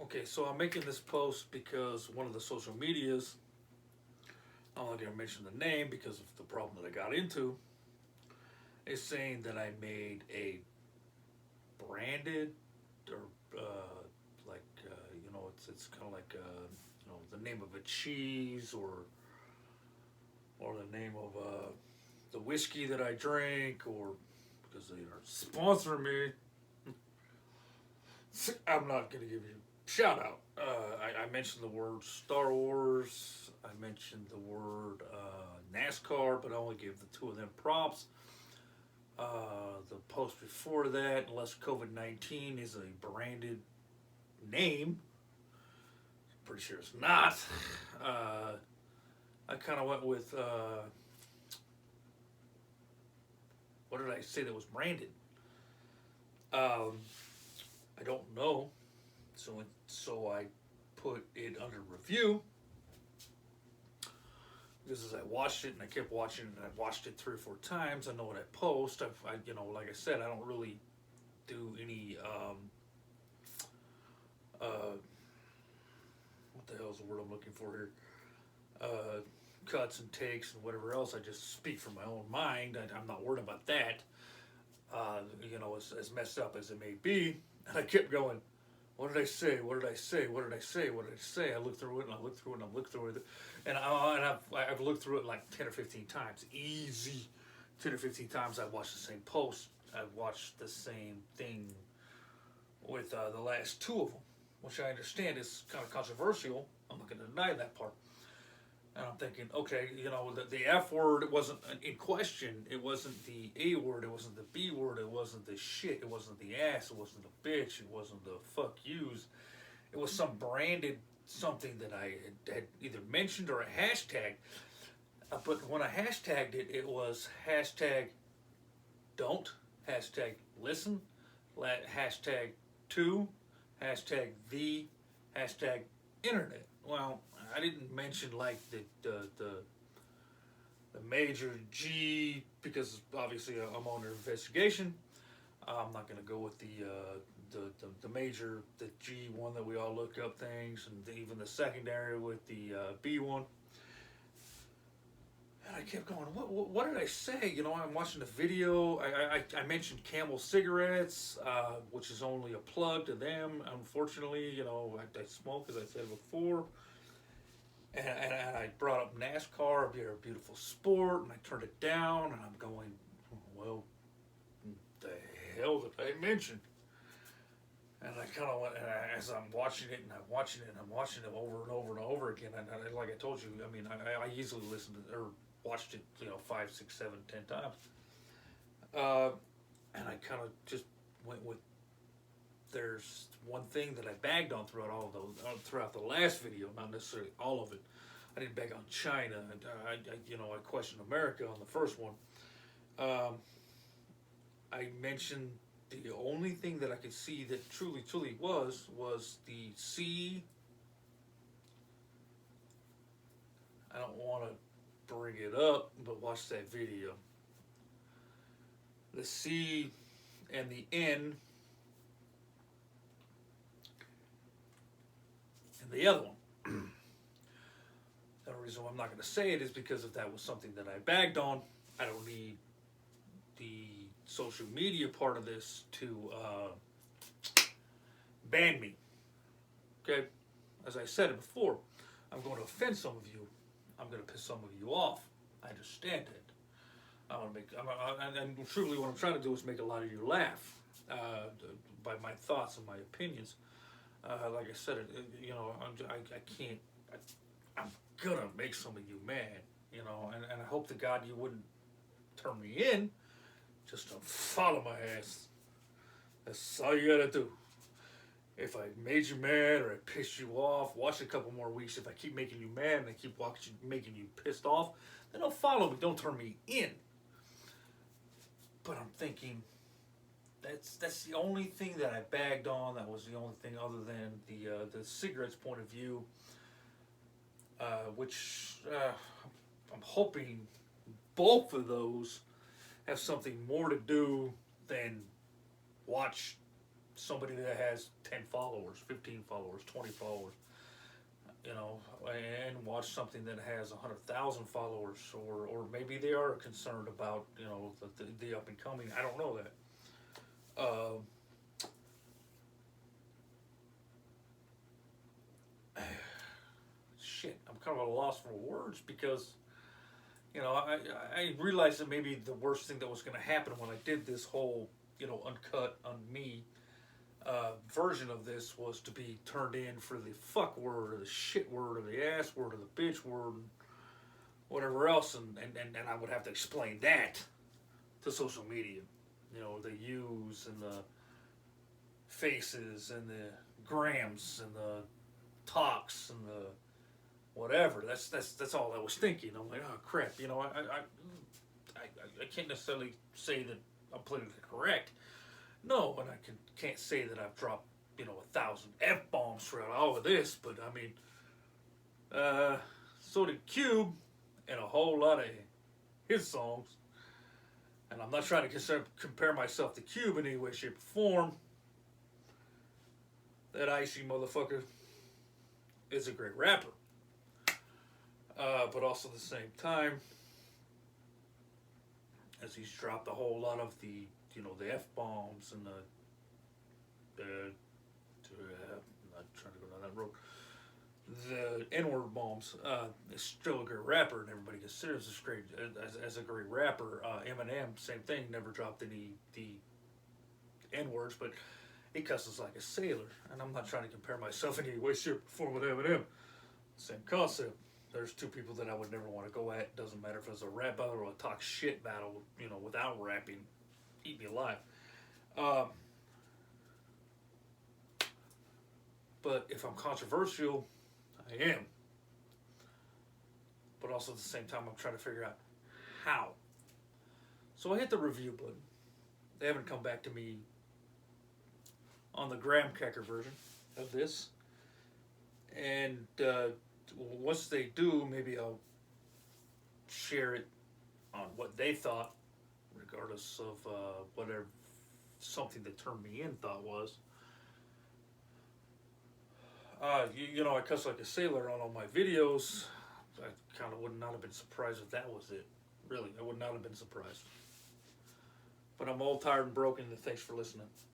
Okay, so I'm making this post because one of the social medias, I'm not going to mention the name because of the problem that I got into, is saying that I made a branded or it's kind of like the name of a cheese or the name of the whiskey that I drink or because they are sponsoring me. I'm not going to give you a shout out. I mentioned the word Star Wars. I mentioned the word NASCAR, but I only gave the two of them props. The post before that, unless COVID 19 is a branded name, pretty sure it's not. Uh, I kind of went with what did I say that was branded? Um, I don't know. So I put it under review because as I watched it and I kept watching it and I watched it 3 or 4 times. I know what I post. Like I said, I don't really do any uh, what the hell is the word I'm looking for here? Uh, Cuts and takes and whatever else. I just speak from my own mind. I'm not worried about that. As messed up as it may be. And I kept going, what did I say? What did I say? What did I say? What did I say? I looked through it and I looked through it and I looked through it. I've looked through it like 10 or 15 times. Easy. 10 or 15 times I've watched the same post. I've watched the same thing with the last two of them, which I understand is kind of controversial. I'm not going to deny that part. And I'm thinking, okay, the F word wasn't in question. It wasn't the A word. It wasn't the B word. It wasn't the shit. It wasn't the ass. It wasn't the bitch. It wasn't the fuck yous. It was some branded something that I had either mentioned or a hashtag. But when I hashtagged it, it was hashtag don't, hashtag listen, hashtag to, hashtag the, hashtag internet. Well, I didn't mention like the major G because obviously I'm under investigation. I'm not going to go with the major, the G one that we all look up things, and even the secondary with the B one. And I kept going, what did I say? I'm watching the video. I mentioned Camel cigarettes, which is only a plug to them. Unfortunately, I smoke, as I said before. And I brought up NASCAR, a beautiful sport, and I turned it down, and I'm going, well, the hell did I mention? And I kind of went, as I'm watching it, and I'm watching it, and I'm watching it over and over and over again. And like I told you, I mean, I easily listened to or watched it, 5, 6, 7, 10 times. And I kind of just went with. There's one thing that I bagged on throughout all of those, throughout the last video, not necessarily all of it. I didn't bag on China. I questioned America on the first one. I mentioned the only thing that I could see that truly was the C. I don't want to bring it up, but watch that video. The C and the N and the other one. The reason why I'm not going to say it is because if that was something that I bagged on, I don't need the social media part of this to ban me. Okay? As I said it before, I'm going to offend some of you. I'm going to piss some of you off. I understand it. And truly what I'm trying to do is make a lot of you laugh by my thoughts and my opinions. Like I said, I can't. I'm gonna make some of you mad, and I hope to God you wouldn't turn me in. Just don't follow my ass. That's all you gotta do. If I made you mad or I pissed you off, watch a couple more weeks. If I keep making you mad and I keep making you pissed off, then don't follow me. Don't turn me in. But I'm thinking that's the only thing that I bagged on. That was the only thing other than the cigarettes point of view, which I'm hoping both of those have something more to do than watch somebody that has 10 followers, 15 followers, 20 followers, you know, and watch something that has 100,000 followers, or maybe they are concerned about, you know, the up and coming. I don't know that. Shit, I'm kind of at a loss for words because, you know, I realized that maybe the worst thing that was going to happen when I did this whole, you know, uncut on me version of this was to be turned in for the fuck word or the shit word or the ass word or the bitch word and whatever else, and I would have to explain that to social media. You know, the U's and the faces and the grams and the talks and the whatever. That's all I was thinking. I'm like, oh crap, you know, I can't necessarily say that I'm politically correct. No, and I can't say that I've dropped, you know, 1,000 f bombs throughout all of this. But I mean, so did Cube, and a whole lot of his songs. And I'm not trying to compare myself to Cube in any way, shape, or form. That icy motherfucker is a great rapper. But also at the same time, as he's dropped a whole lot of the, you know, the F-bombs and I'm not trying to go down that road, the N-word bombs, is still a great rapper, and everybody considers this great as a great rapper. Eminem, same thing, never dropped any the N-words, but he cusses like a sailor, and I'm not trying to compare myself in any way, shape, or form with Eminem. Same concept. There's two people that I would never want to go at. Doesn't matter if it's a rap battle or a talk shit battle, you know, without rapping. Eat me alive. But if I'm controversial, I am. But also at the same time, I'm trying to figure out how. So I hit the review button. They haven't come back to me on the graham cracker version of this. And once they do, maybe I'll share it on what they thought, regardless of whatever something that turned me in thought was. You know, I cuss like a sailor on all my videos. I kind of would not have been surprised if that was it. Really, I would not have been surprised. But I'm all tired and broken, and thanks for listening.